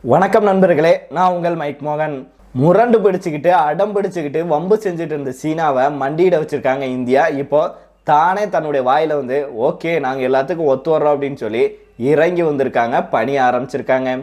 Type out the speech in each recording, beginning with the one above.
வணக்கம் நண்பர்களே, நான் உங்கள் மைக் மோகன். முரண்டு பிடிச்சிக்கிட்டு அடம் பிடிச்சிக்கிட்டு வம்பு செஞ்சுட்டு இருந்த சீனாவை மண்டியிட வச்சிருக்காங்க இந்தியா. இப்போ தானே தன்னுடைய வாயில ஓகே நாங்கள் எல்லாத்துக்கும் ஒத்து வர்றோம் அப்படின்னு சொல்லி இறங்கி வந்திருக்காங்க, பணிய ஆரம்பிச்சிருக்காங்க.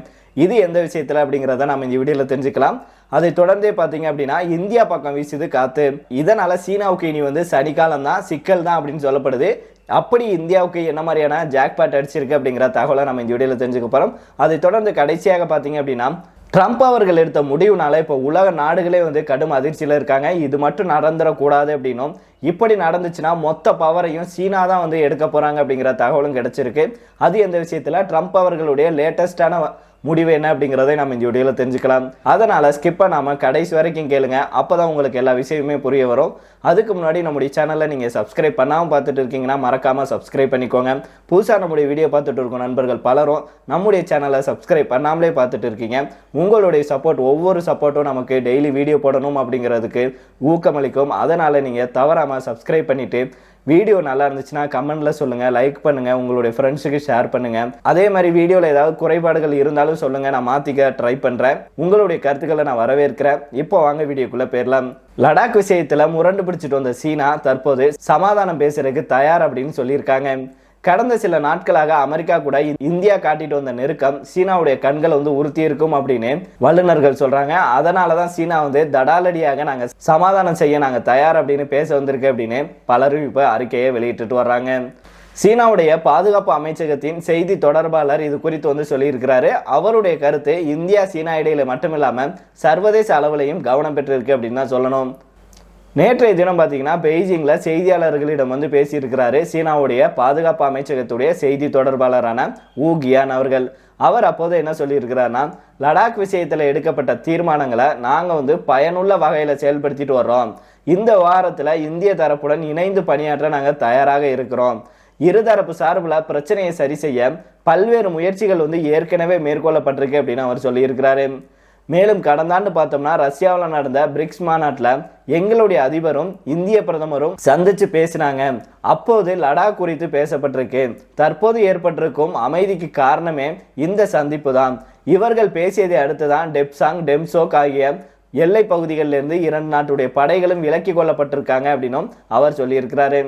இது எந்த விஷயத்துல அப்படிங்கிறத நம்ம இந்த வீடியோவில் தெரிஞ்சுக்கலாம். அதை தொடர்ந்தே பார்த்தீங்க அப்படின்னா இந்தியா பக்கம் வீசுது காத்து. இதனால சீனாவுக்கு இனி சனிக்காலம் தான், சிக்கல் தான் அப்படின்னு சொல்லப்படுது. அப்படி இந்தியாவுக்கு என்ன மாதிரியான ஜாக்பாட் அடிச்சிருக்கு அப்படிங்கிற தகவலை நம்ம இந்த வீடியோவில் தெரிஞ்சுக்க போகிறோம். அதை தொடர்ந்து கடைசியாக பார்த்தீங்க அப்படின்னா ட்ரம்ப் அவர்கள் எடுத்த முடிவுனால இப்போ உலக நாடுகளே கடும் அதிர்ச்சியில் இருக்காங்க. இது மட்டும் நடந்துடக்கூடாது அப்படின்னும், இப்படி நடந்துச்சுன்னா மொத்த பவரையும் சீனா தான் எடுக்க போகிறாங்க அப்படிங்கிற தகவலும் கிடைச்சிருக்கு. அது எந்த விஷயத்தில் ட்ரம்ப் அவர்களுடைய லேட்டஸ்டான முடிவு என்ன அப்படிங்கிறதை நம்ம இந்த வீடியோவில் தெரிஞ்சுக்கலாம். அதனால் ஸ்கிப் பண்ணாமல் கடைசி வரைக்கும் கேளுங்க, அப்போ தான் உங்களுக்கு எல்லா விஷயமே புரிய வரும். அதுக்கு முன்னாடி நம்முடைய சேனலில் நீங்கள் சப்ஸ்கிரைப் பண்ணாமல் பார்த்துட்டு இருக்கீங்கன்னா மறக்காமல் சப்ஸ்கிரைப் பண்ணிக்கோங்க. புதுசாக நம்முடைய வீடியோ பார்த்துட்டு இருக்கோம் நண்பர்கள் பலரும் நம்முடைய சேனலை சப்ஸ்கிரைப் பண்ணாமலே பார்த்துட்டு இருக்கீங்க. உங்களுடைய சப்போர்ட், ஒவ்வொரு சப்போர்ட்டும் நமக்கு டெய்லி வீடியோ போடணும் அப்படிங்கிறதுக்கு ஊக்கமளிக்கும். அதனால் நீங்கள் தவறாமல் சப்ஸ்கிரைப் பண்ணிவிட்டு வீடியோ நல்லா இருந்துச்சுன்னா கமெண்ட்ல சொல்லுங்க, லைக் பண்ணுங்க, உங்களுடைய ஃப்ரெண்ட்ஸுக்கு ஷேர் பண்ணுங்க. அதே மாதிரி வீடியோவில் ஏதாவது குறைபாடுகள் இருந்தாலும் சொல்லுங்க, நான் மாத்திக்க ட்ரை பண்றேன். உங்களுடைய கருத்துக்களை நான் வரவேற்கிறேன். இப்போ வாங்க வீடியோக்குள்ள போயிடலாம். லடாக் விஷயத்துல முரண்டு பிடிச்சிட்டு வந்த சீனா தற்போது சமாதானம் பேசுறதுக்கு தயார் அப்படின்னு சொல்லியிருக்காங்க. கடந்த சில நாட்களாக அமெரிக்கா கூட இந்தியா காட்டிட்டு வந்த நெருக்கம் சீனாவுடைய கண்களை உறுத்தி இருக்கும் அப்படின்னு வல்லுநர்கள் சொல்றாங்க. அதனாலதான் சீனா தடாலடியாக நாங்க சமாதானம் செய்ய நாங்க தயார் அப்படின்னு பேச வந்திருக்கு அப்படின்னு பலரும் இப்ப அறிக்கையை வெளியிட்டு வர்றாங்க. சீனாவுடைய பாதுகாப்பு அமைச்சகத்தின் செய்தி தொடர்பாளர் இது குறித்து சொல்லியிருக்கிறாரு. அவருடைய கருத்து இந்தியா சீனா இடையில மட்டுமில்லாம சர்வதேச அளவிலையும் கவனம் பெற்றிருக்கு அப்படின்னு தான் சொல்லணும். நேற்றைய தினம் பார்த்தீங்கன்னா பெய்ஜிங்கில் செய்தியாளர்களிடம் பேசியிருக்கிறாரு சீனாவுடைய பாதுகாப்பு அமைச்சகத்துடைய செய்தி தொடர்பாளரான ஊ கியான் அவர்கள். அவர் அப்போது என்ன சொல்லியிருக்கிறார்னா, லடாக் விஷயத்தில் எடுக்கப்பட்ட தீர்மானங்களை நாங்கள் பயனுள்ள வகையில் செயல்படுத்திட்டு வர்றோம். இந்த வாரத்தில் இந்திய தரப்புடன் இணைந்து பணியாற்ற நாங்கள் தயாராக இருக்கிறோம். இருதரப்பு சார்பில் பிரச்சனையை சரி செய்ய பல்வேறு முயற்சிகள் ஏற்கனவே மேற்கொள்ளப்பட்டிருக்கு அப்படின்னு அவர் சொல்லியிருக்கிறாரு. மேலும் கடந்த ஆண்டு பார்த்தோம்னா ரஷ்யாவில் நடந்த பிரிக்ஸ் மாநாட்டில் எங்களுடைய அதிபரும் இந்திய பிரதமரும் சந்திச்சு பேசினாங்க. அப்போது லடாக் குறித்து பேசப்பட்டிருக்கு. தற்போது ஏற்பட்டிருக்கும் அமைதிக்கு காரணமே இந்த சந்திப்பு தான். இவர்கள் பேசியதை அடுத்துதான் டெப்சாங், டெம்சோக் ஆகிய எல்லை பகுதிகளிலிருந்து இரண்டு நாட்டுடைய படைகளும் விலக்கி கொள்ளப்பட்டிருக்காங்க அப்படின்னும் அவர் சொல்லியிருக்கிறாரு.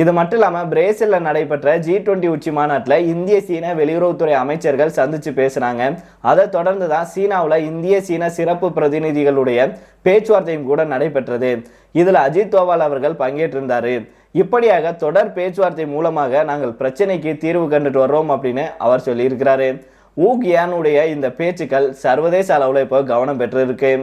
இது மட்டும் இல்லாமல் பிரேசிலில் நடைபெற்ற G20 உச்சி மாநாட்டில் இந்திய சீன வெளியுறவுத்துறை அமைச்சர்கள் சந்திச்சு பேசினாங்க. அதை தொடர்ந்து தான் சீனாவில் இந்திய சீன சிறப்பு பிரதிநிதிகளுடைய பேச்சுவார்த்தையும் கூட நடைபெற்றது. இதில் அஜித் தோவால் அவர்கள் பங்கேற்றிருந்தார். இப்படியாக தொடர் பேச்சுவார்த்தை மூலமாக நாங்கள் பிரச்சனைக்கு தீர்வு கண்டுட்டு வர்றோம் அப்படின்னு அவர் சொல்லியிருக்கிறாரு. ஊ கியானுடைய இந்த பேச்சுக்கள் சர்வதேச அளவில் இப்போ கவனம் பெற்றிருக்கு.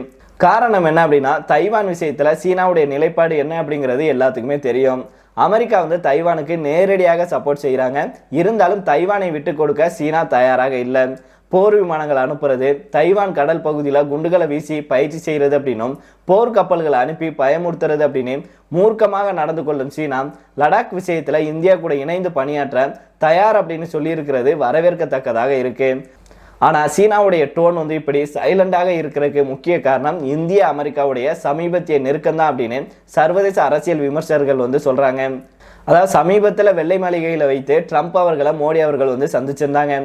காரணம் என்ன அப்படின்னா, தைவான் விஷயத்துல சீனாவுடைய நிலைப்பாடு என்ன அப்படிங்கிறது எல்லாத்துக்குமே தெரியும். அமெரிக்கா தைவானுக்கு நேரடியாக சப்போர்ட் செய்கிறாங்க. இருந்தாலும் தைவானை விட்டு கொடுக்க சீனா தயாராக இல்லை. போர் விமானங்கள் அனுப்புறது, தைவான் கடல் பகுதியில் குண்டுகளை வீசி பயிற்சி செய்கிறது அப்படின்னும், போர் கப்பல்களை அனுப்பி பயமுறுத்துறது அப்படின்னு மூர்க்கமாக நடந்து கொள்ளும் சீனா லடாக் விஷயத்துல இந்தியா கூட இணைந்து பணியாற்ற தயார் அப்படின்னு சொல்லியிருக்கிறது வரவேற்கத்தக்கதாக இருக்கு. ஆனால் சீனாவுடைய டோன் இப்படி சைலண்டாக இருக்கிறதுக்கு முக்கிய காரணம் இந்திய அமெரிக்காவுடைய சமீபத்திய நெருக்கம் தான் அப்படின்னு சர்வதேச அரசியல் விமர்சகர்கள் சொல்றாங்க. அதாவது சமீபத்தில் வெள்ளை மாளிகையில் வைத்து ட்ரம்ப் அவர்களை மோடி அவர்கள் சந்திச்சிருந்தாங்க.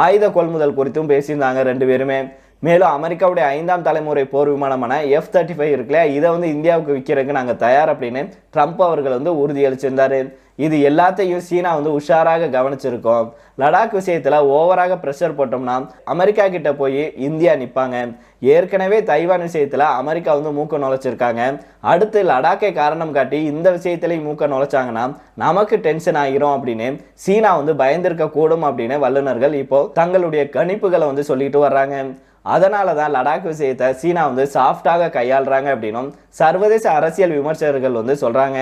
ஆயுத கொள்முதல் குறித்தும் பேசியிருந்தாங்க ரெண்டு பேருமே. மேலும் அமெரிக்காவுடைய 5ஆம் தலைமுறை போர் விமானமான F-35 இருக்குல்ல, இதை இந்தியாவுக்கு விற்கிறதுக்கு நாங்கள் தயார் அப்படின்னு ட்ரம்ப் அவர்கள் உறுதியளிச்சிருந்தாரு. இது எல்லாத்தையும் சீனா உஷாராக கவனிச்சிருக்கோம். லடாக் விஷயத்துல ஓவராக ப்ரெஷர் போட்டோம்னா அமெரிக்கா கிட்ட போய் இந்தியா நிற்பாங்க. ஏற்கனவே தைவான் விஷயத்துல அமெரிக்கா மூக்க நுழைச்சிருக்காங்க. அடுத்து லடாக்கை காரணம் காட்டி இந்த விஷயத்திலையும் மூக்க நுழைச்சாங்கன்னா நமக்கு டென்ஷன் ஆகிரும் அப்படின்னு சீனா பயந்திருக்க கூடும் அப்படின்னு வல்லுநர்கள் இப்போ தங்களுடைய கணிப்புகளை சொல்லிட்டு வர்றாங்க. அதனால தான் லடாக் விஷயத்தை சீனா சாஃப்டாக கையாளுறாங்க அப்படின்னும் சர்வதேச அரசியல் விமர்சகர்கள் சொல்றாங்க.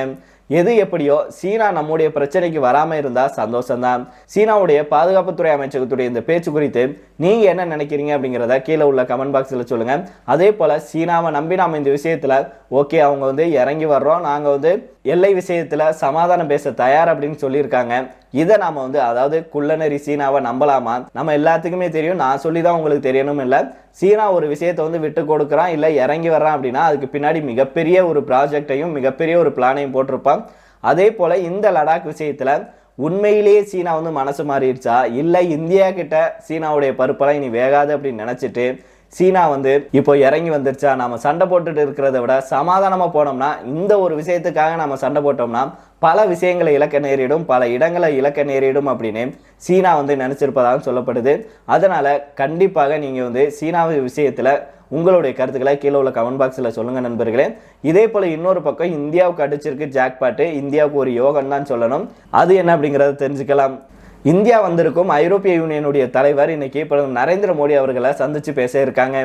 எது எப்படியோ சீனா நம்முடைய பிரச்சனைக்கு வராமல் இருந்தால் சந்தோஷம்தான். சீனாவுடைய பாதுகாப்புத்துறை அமைச்சகத்துடைய இந்த பேச்சு குறித்து நீங்கள் என்ன நினைக்கிறீங்க அப்படிங்கிறத கீழே உள்ள கமெண்ட் பாக்ஸில் சொல்லுங்கள். அதே போல் சீனாவை நம்பி நாம் இந்த விஷயத்தில் ஓகே அவங்க இறங்கி வர்றோம், நாங்கள் எல்லை விஷயத்தில் சமாதானம் பேச தயார் அப்படின்னு சொல்லியிருக்காங்க. இதை நாம் அதாவது குள்ளநெறி சீனாவை நம்பலாமா? நம்ம எல்லாத்துக்குமே தெரியும், நான் சொல்லி தான் உங்களுக்கு தெரியணும் இல்லை. சீனா ஒரு விஷயத்தை விட்டு கொடுக்குறான் இல்லை இறங்கி வர்றான் அப்படின்னா அதுக்கு பின்னாடி மிகப்பெரிய ஒரு ப்ராஜெக்டையும் மிகப்பெரிய ஒரு பிளானையும் போட்டிருப்பான். அதே போல் இந்த லடாக் விஷயத்தில் உண்மையிலேயே சீனா வந்து மனசு மாறிடுச்சா, இல்லை இந்தியா கிட்ட சீனாவுடைய பருப்பெல்லாம் இனி வேகாது அப்படின்னு நினைச்சிட்டு சீனா வந்து இப்போ இறங்கி வந்துருச்சா, நம்ம சண்டை போட்டுட்டு இருக்கிறத விட சமாதானமா போனோம்னா, இந்த ஒரு விஷயத்துக்காக நம்ம சண்டை போட்டோம்னா பல விஷயங்களை இழக்க நேரிடும், பல இடங்களை இழக்க நேரிடும் அப்படின்னு சீனா வந்து நினைச்சிருப்பதாக சொல்லப்படுது. அதனால கண்டிப்பாக நீங்க வந்து சீனா விஷயத்துல உங்களுடைய கருத்துக்களை கீழே உள்ள கமெண்ட் பாக்ஸில் சொல்லுங்க நண்பர்களே. இதே போல இன்னொரு பக்கம் இந்தியாவுக்கு அடிச்சிருக்கு ஜாக்பாட்டு, இந்தியாவுக்கு ஒரு யோகம் தான் சொல்லணும். அது என்ன அப்படிங்கிறத தெரிஞ்சுக்கலாம். இந்தியா வந்திருக்கும் ஐரோப்பிய யூனியனுடைய தலைவர் இன்னைக்கு பிரதமர் நரேந்திர மோடி அவர்களை சந்திச்சு பேச இருக்காங்க.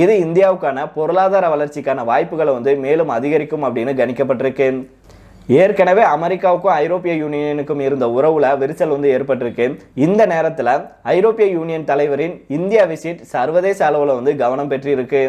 இது இந்தியாவுக்கான பொருளாதார வளர்ச்சிக்கான வாய்ப்புகளை வந்து மேலும் அதிகரிக்கும் அப்படின்னு கணிக்கப்பட்டிருக்கு. ஏற்கனவே அமெரிக்காவுக்கும் ஐரோப்பிய யூனியனுக்கும் இருந்த உறவுல விரிசல் வந்து ஏற்பட்டிருக்கு. இந்த நேரத்தில் ஐரோப்பிய யூனியன் தலைவரின் இந்தியா விசிட் சர்வதேச அளவில் வந்து கவனம் பெற்றிருக்கு.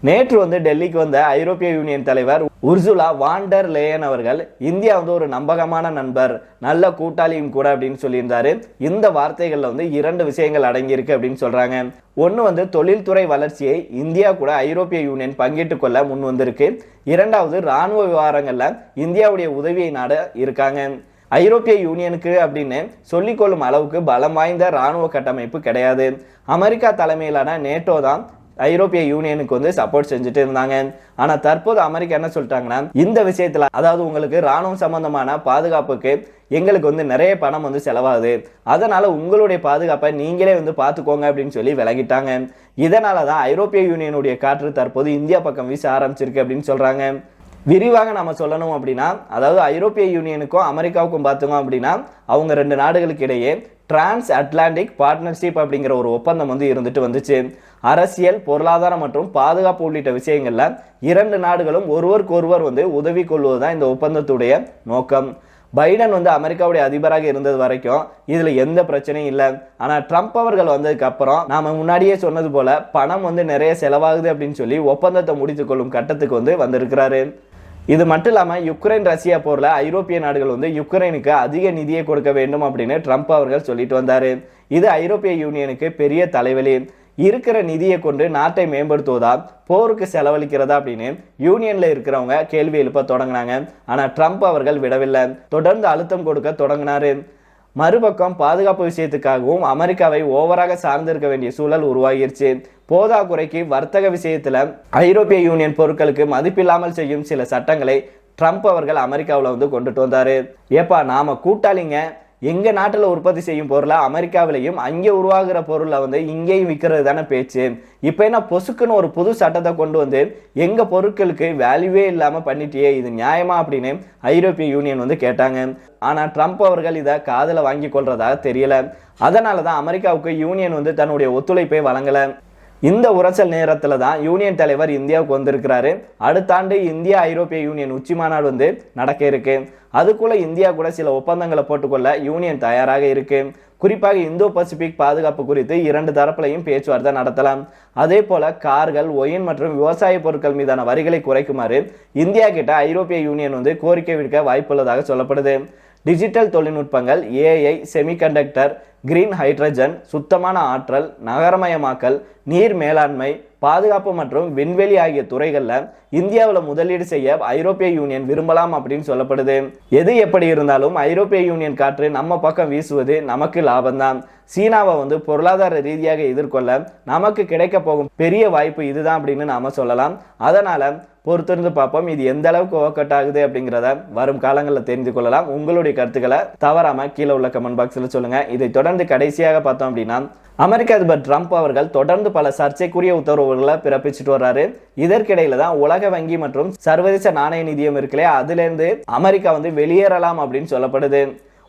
நேற்று வந்து டெல்லிக்கு வந்த ஐரோப்பிய யூனியன் தலைவர் உர்சுலா வான் டெர் லேயன் அவர்கள் இந்தியா வந்து ஒரு நம்பகமான நண்பர், நல்ல கூட்டாளியும் கூட அப்படின்னு சொல்லியிருந்தாரு. இந்த வார்த்தைகள்ல வந்து 2 விஷயங்கள் அடங்கியிருக்கு அப்படின்னு சொல்றாங்க. ஒன்று வந்து தொழில்துறை வளர்ச்சியை இந்தியா கூட ஐரோப்பிய யூனியன் பங்கிட்டு கொள்ள முன் வந்திருக்கு. 2வது இராணுவ விவகாரங்கள்ல இந்தியாவுடைய உதவியை நாட இருக்காங்க. ஐரோப்பிய யூனியனுக்கு அப்படின்னு சொல்லிக்கொள்ளும் அளவுக்கு பலம் வாய்ந்த இராணுவ கட்டமைப்பு கிடையாது. அமெரிக்கா தலைமையிலான நேட்டோ தான் ஐரோப்பிய யூனியனுக்கு வந்து சப்போர்ட் செஞ்சுட்டு இருந்தாங்க. ஆனா தற்போது அமெரிக்கா என்ன சொல்லிட்டாங்கன்னா, இந்த விஷயத்துல அதாவது உங்களுக்கு ராணுவ சம்பந்தமான பாதுகாப்புக்கு எங்களுக்கு வந்து நிறைய பணம் வந்து செலவாகுது, அதனால உங்களுடைய பாதுகாப்பை நீங்களே வந்து பார்த்துக்கோங்க அப்படின்னு சொல்லி விலகிட்டாங்க. இதனாலதான் ஐரோப்பிய யூனியனுடைய காற்று தற்போது இந்தியா பக்கம் வீச ஆரம்பிச்சிருக்கு அப்படின்னு சொல்றாங்க. விரிவாக நம்ம சொல்லணும் அப்படின்னா, அதாவது ஐரோப்பிய யூனியனுக்கும் அமெரிக்காவுக்கும் பார்த்தோம் அப்படின்னா அவங்க 2 நாடுகளுக்கு இடையே டிரான்ஸ் அட்லாண்டிக் பார்ட்னர்ஷிப் அப்படிங்கிற ஒரு ஒப்பந்தம் வந்து இருந்துட்டு வந்துச்சு. அரசியல், பொருளாதாரம் மற்றும் பாதுகாப்பு உள்ளிட்ட விஷயங்கள்ல 2 நாடுகளும் ஒருவருக்கு ஒருவர் வந்து உதவி கொள்வதுதான் இந்த ஒப்பந்தத்துடைய நோக்கம். பைடன் வந்து அமெரிக்காவுடைய அதிபராக இருந்தது வரைக்கும் இதுல எந்த பிரச்சனையும் இல்லை. ஆனா ட்ரம்ப் அவர்கள் வந்ததுக்கு அப்புறம் நாம முன்னாடியே சொன்னது போல பணம் வந்து நிறைய செலவாகுது அப்படின்னு சொல்லி ஒப்பந்தத்தை முடித்துக் கொள்ளும் கட்டத்துக்கு வந்து வந்திருக்கிறாரு. இது மட்டும் இல்லாம யுக்ரைன் ரஷ்யா போர்ல ஐரோப்பிய நாடுகள் வந்து யுக்ரைனுக்கு அதிக நிதியை கொடுக்க வேண்டும் அப்படின்னு ட்ரம்ப் அவர்கள் சொல்லிட்டு வந்தாரு. இது ஐரோப்பிய யூனியனுக்கு பெரிய தலைவலி. இருக்கிற நிதியை கொண்டு நாட்டை மேம்படுத்துவதா, போருக்கு செலவழிக்கிறதா அப்படின்னு யூனியன்ல இருக்கிறவங்க கேள்வி எழுப்ப தொடங்கினாங்க. ஆனா ட்ரம்ப் அவர்கள் விடவில்லை, தொடர்ந்து அழுத்தம் கொடுக்க தொடங்கினாரு. மறுபக்கம் பாதுகாப்பு விஷயத்துக்காகவும் அமெரிக்காவை ஓவராக சார்ந்திருக்க வேண்டிய சூழல் உருவாகிருச்சு. போதாக்குறைக்கு வர்த்தக விஷயத்துல ஐரோப்பிய யூனியன் பொருட்களுக்கு மதிப்பில்லாமல் செய்யும் சில சட்டங்களை ட்ரம்ப் அவர்கள் அமெரிக்காவில் வந்து கொண்டுட்டு வந்தாரு. ஏப்பா நாம கூட்டாளிங்க, எங்க நாட்டில் உற்பத்தி செய்யும் பொருளை அமெரிக்காவிலையும் அங்கே உருவாகிற பொருளை வந்து இங்கேயும் விற்கிறது தானே பேச்சு. இப்போ என்ன பொசுக்குன்னு ஒரு புது சட்டத்தை கொண்டு வந்து எங்க பொருட்களுக்கு வேல்யூவே இல்லாம பண்ணிட்டியே, இது நியாயமா அப்படின்னு ஐரோப்பிய யூனியன் வந்து கேட்டாங்க. ஆனா ட்ரம்ப் அவர்கள் இதை காதுல வாங்கி கொள்றதாக தெரியல. அதனாலதான் அமெரிக்காவுக்கு யூனியன் வந்து தன்னுடைய ஒத்துழைப்பை வழங்கல. இந்த உரசல் நேரத்துல தான் யூனியன் தலைவர் இந்தியாவுக்கு வந்திருக்கிறாரு. அடுத்த ஆண்டு இந்தியா ஐரோப்பிய யூனியன் உச்சி மாநாடு வந்து நடக்க இருக்கு. அதுக்குள்ள இந்தியா கூட சில ஒப்பந்தங்களை போட்டுக்கொள்ள யூனியன் தயாராக இருக்கு. குறிப்பாக இந்தோ பசிபிக் பாதுகாப்பு குறித்து 2 தரப்புலையும் பேச்சுவார்த்தை நடத்தலாம். அதே போல கார்கள், ஒயின் மற்றும் விவசாய பொருட்கள் மீதான வரிகளை குறைக்குமாறு இந்தியா கிட்ட ஐரோப்பிய யூனியன் வந்து கோரிக்கை விடுக்க வாய்ப்புள்ளதாக சொல்லப்படுது. டிஜிட்டல் தொழில்நுட்பங்கள், ஏஐ, செமிகண்டக்டர், கிரீன் ஹைட்ரஜன், சுத்தமான ஆற்றல், நகரமயமாக்கல், நீர் மேலாண்மை, பாதுகாப்பு மற்றும் விண்வெளி ஆகிய துறைகளில் இந்தியாவில் முதலீடு செய்ய ஐரோப்பிய யூனியன் விரும்பலாம் அப்படின்னு சொல்லப்படுது. எது எப்படி இருந்தாலும் ஐரோப்பிய யூனியன் காற்று நம்ம பக்கம் வீசுவது நமக்கு லாபம்தான். சீனாவை வந்து பொருளாதார ரீதியாக எதிர்கொள்ள நமக்கு கிடைக்க போகும் பெரிய வாய்ப்பு இதுதான் அப்படின்னு நாம சொல்லலாம். அதனால பொறுத்திருந்து பார்ப்போம், இது எந்த அளவுக்கு ஒர்க் அவுட் ஆகுது அப்படிங்கிறத வரும் காலங்களில் தெரிந்து கொள்ளலாம். உங்களுடைய கருத்துக்களை தவறாம கீழே உள்ள கமெண்ட் பாக்ஸில் சொல்லுங்க. இதை தொடர்ந்து கடைசியாக பார்த்தோம் அப்படின்னா, அமெரிக்க அதிபர் ட்ரம்ப் அவர்கள் தொடர்ந்து பல சர்ச்சைக்குரிய உத்தரவுகளை பிறப்பிச்சுட்டு வர்றாரு. இதற்கிடையில தான் உலக வங்கி மற்றும் சர்வதேச நாணய நிதியம் இருக்குல்ல, அதுல இருந்து அமெரிக்கா வந்து வெளியேறலாம் அப்படின்னு சொல்லப்படுது.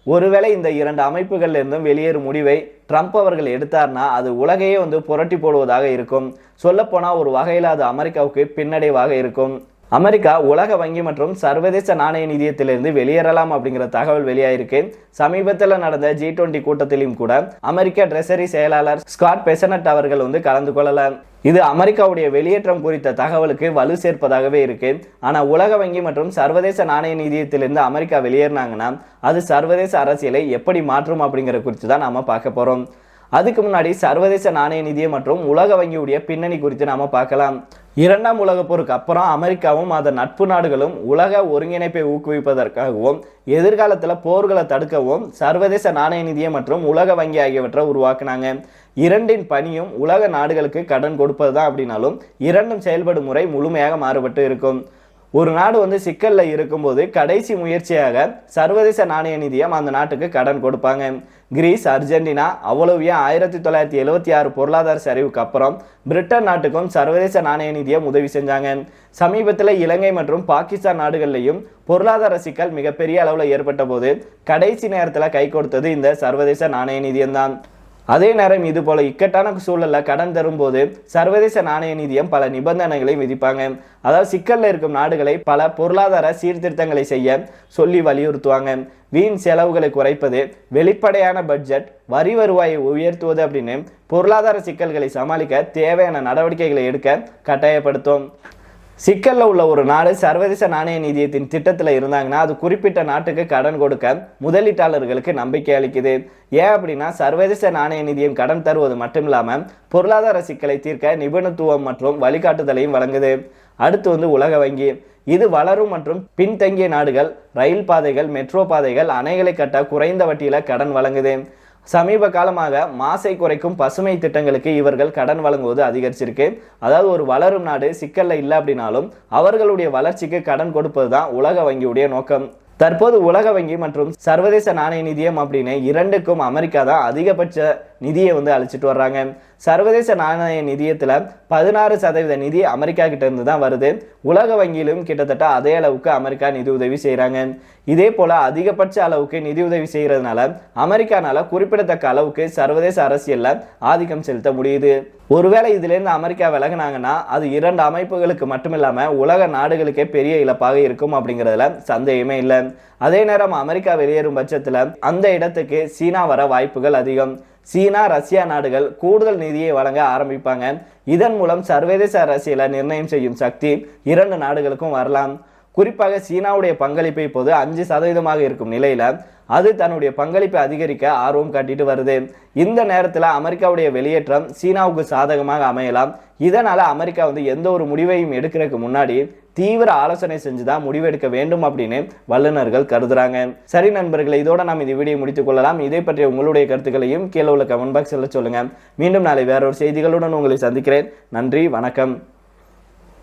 ஒருவேளை இந்த 2 அமைப்புகள்ல இருந்தும் வெளியேறும் முடிவை ட்ரம்ப் அவர்கள் எடுத்தார்னா அது உலகையே வந்து புரட்டி போடுவதாக இருக்கும். சொல்ல போனா ஒரு வகையில் அது அமெரிக்காவுக்கு பின்னடைவாக இருக்கும். அமெரிக்கா உலக வங்கி மற்றும் சர்வதேச நாணய நிதியத்திலிருந்து வெளியேறலாம் அப்படிங்கிற தகவல் வெளியாயிருக்கு. சமீபத்தில் நடந்த G20 கூட்டத்திலும் கூட அமெரிக்க ட்ரெஷரி செயலாளர் ஸ்காட் பெசனட் அவர்கள் வந்து கலந்து கொள்ளல. இது அமெரிக்காவுடைய வெளியேற்றம் குறித்த தகவலுக்கு வலு சேர்ப்பதாகவே இருக்கு. ஆனா உலக வங்கி மற்றும் சர்வதேச நாணய நிதியத்திலிருந்து அமெரிக்கா வெளியேறினாங்கன்னா அது சர்வதேச அரசியலை எப்படி மாற்றும் அப்படிங்கிற குறித்து தான் நாம பார்க்க போறோம். அதுக்கு முன்னாடி சர்வதேச நாணய நிதியம் மற்றும் உலக வங்கியுடைய பின்னணி குறித்து நாம பார்க்கலாம். இரண்டாம் உலகப் போருக்கு அப்புறம் அமெரிக்காவும் அதன் நட்பு நாடுகளும் உலக ஒருங்கிணைப்பை ஊக்குவிப்பதற்காகவும் எதிர்காலத்தில் போர்களை தடுக்கவும் சர்வதேச நாணய நிதியம் மற்றும் உலக வங்கி ஆகியவற்றை உருவாக்குனாங்க. இரண்டின் பணியும் உலக நாடுகளுக்கு கடன் கொடுப்பது தான் அப்படின்னாலும் இரண்டும் செயல்படும் முறை முழுமையாக மாறுபட்டு இருக்கும். ஒரு நாடு சிக்கல்ல இருக்கும்போது கடைசி முயற்சியாக சர்வதேச நாணய நிதியம் அந்த நாட்டுக்கு கடன் கொடுப்பாங்க. கிரீஸ், அர்ஜென்டினா அவ்வளவு 1976 பொருளாதார சரிவுக்கு அப்புறம் பிரிட்டன் நாட்டுக்கும் சர்வதேச நாணய நிதியம் உதவி செஞ்சாங்க. சமீபத்தில் இலங்கை மற்றும் பாகிஸ்தான் நாடுகள்லையும் பொருளாதார சிக்கல் மிகப்பெரிய அளவில் ஏற்பட்ட போது கடைசி நேரத்தில் கை கொடுத்தது இந்த சர்வதேச நாணய நிதியம் தான். அதே நேரம் இது போல இக்கட்டான சூழல்ல கடன் தரும்போது சர்வதேச நாணய நிதியம் பல நிபந்தனைகளை விதிப்பாங்க. அதாவது சிக்கல்ல இருக்கும் நாடுகளை பல பொருளாதார சீர்திருத்தங்களை செய்ய சொல்லி வலியுறுத்துவாங்க. வீண் செலவுகளை குறைப்பது, வெளிப்படையான பட்ஜெட், வரி வருவாயை உயர்த்துவது அப்படின்னு பொருளாதார சிக்கல்களை சமாளிக்க தேவையான நடவடிக்கைகளை எடுக்க கட்டாயப்படுத்தும். சிக்கல்ல உள்ள ஒரு நாடு சர்வதேச நாணய நிதியத்தின் திட்டத்தில் இருந்தாங்கன்னா அது குறிப்பிட்ட நாட்டுக்கு கடன் கொடுக்க முதலீட்டாளர்களுக்கு நம்பிக்கை அளிக்குது. ஏன் அப்படின்னா சர்வதேச நாணய நிதியம் கடன் தருவது மட்டும் இல்லாம பொருளாதார சிக்கலை தீர்க்க நிபுணத்துவம் மற்றும் வழிகாட்டுதலையும் வழங்குது. அடுத்து உலக வங்கி. இது வளரும் மற்றும் பின்தங்கிய நாடுகள் ரயில் பாதைகள், மெட்ரோ பாதைகள், அணைகளை கட்ட குறைந்த வட்டியில கடன் வழங்குது. சமீப காலமாக மாசை குறைக்கும் பசுமை திட்டங்களுக்கு இவர்கள் கடன் வழங்குவது அதிகரிச்சிருக்கு. அதாவது ஒரு வளரும் நாடு சிக்கல்ல இல்லை அப்படின்னாலும் அவர்களுடைய வளர்ச்சிக்கு கடன் கொடுப்பது தான் உலக வங்கியுடைய நோக்கம். தற்போது உலக வங்கி மற்றும் சர்வதேச நாணய நிதியம் அப்படின்னு இரண்டுக்கும் அமெரிக்கா தான் அதிகபட்ச நிதியை அளிச்சிட்டு வர்றாங்க. சர்வதேச நாணய நிதியத்துல 16% நிதி அமெரிக்கா கிட்ட இருந்து தான் வருது. உலக வங்கியிலும் கிட்டத்தட்ட அதே அளவுக்கு அமெரிக்கா நிதி உதவி செய்யறாங்க. இதே போல அதிகபட்ச அளவுக்கு நிதி உதவி செய்யறதுனால அமெரிக்கானால குறிப்பிடத்தக்க அளவுக்கு சர்வதேச அரசியல்ல ஆதிக்கம் செலுத்த முடியுது. ஒருவேளை இதுல இருந்து அமெரிக்கா விலகினாங்கன்னா அது இரண்டு அமைப்புகளுக்கு மட்டுமில்லாம உலக நாடுகளுக்கே பெரிய இழப்பாக இருக்கும் அப்படிங்கிறதுல சந்தேகமே இல்லை. அதே நேரம் அமெரிக்கா வெளியேறும் பட்சத்துல அந்த இடத்துக்கு சீனா வர வாய்ப்புகள் அதிகம். சீனா, ரஷ்யா நாடுகள் கூடுதல் நிதியை வழங்க ஆரம்பிப்பாங்க. இதன் மூலம் சர்வதேச அரசியலை நிர்ணயம் செய்யும் சக்தி இரண்டு நாடுகளுக்கும் வரலாம். குறிப்பாக சீனாவுடைய பங்களிப்பு இப்போது 5% இருக்கும் நிலையில அது தன்னுடைய பங்களிப்பை அதிகரிக்க ஆர்வம் காட்டிட்டு வருது. இந்த நேரத்தில் அமெரிக்காவுடைய வெளியேற்றம் சீனாவுக்கு சாதகமாக அமையலாம். இதனால அமெரிக்கா எந்த ஒரு முடிவையும் எடுக்கிறதுக்கு முன்னாடி தீவிர ஆலோசனை செஞ்சுதான் முடிவெடுக்க வேண்டும் அப்படின்னு வல்லுநர்கள் கருதுறாங்க. சரி நண்பர்களே, இதோட நாம் இந்த வீடியோ முடித்துக் கொள்ளலாம். இதை பற்றிய உங்களுடைய கருத்துக்களையும் கீழே உள்ள கமெண்ட் பாக்ஸில் சொல்லுங்க. மீண்டும் நாளை வேறொரு செய்திகளுடன் உங்களை சந்திக்கிறேன். நன்றி, வணக்கம்.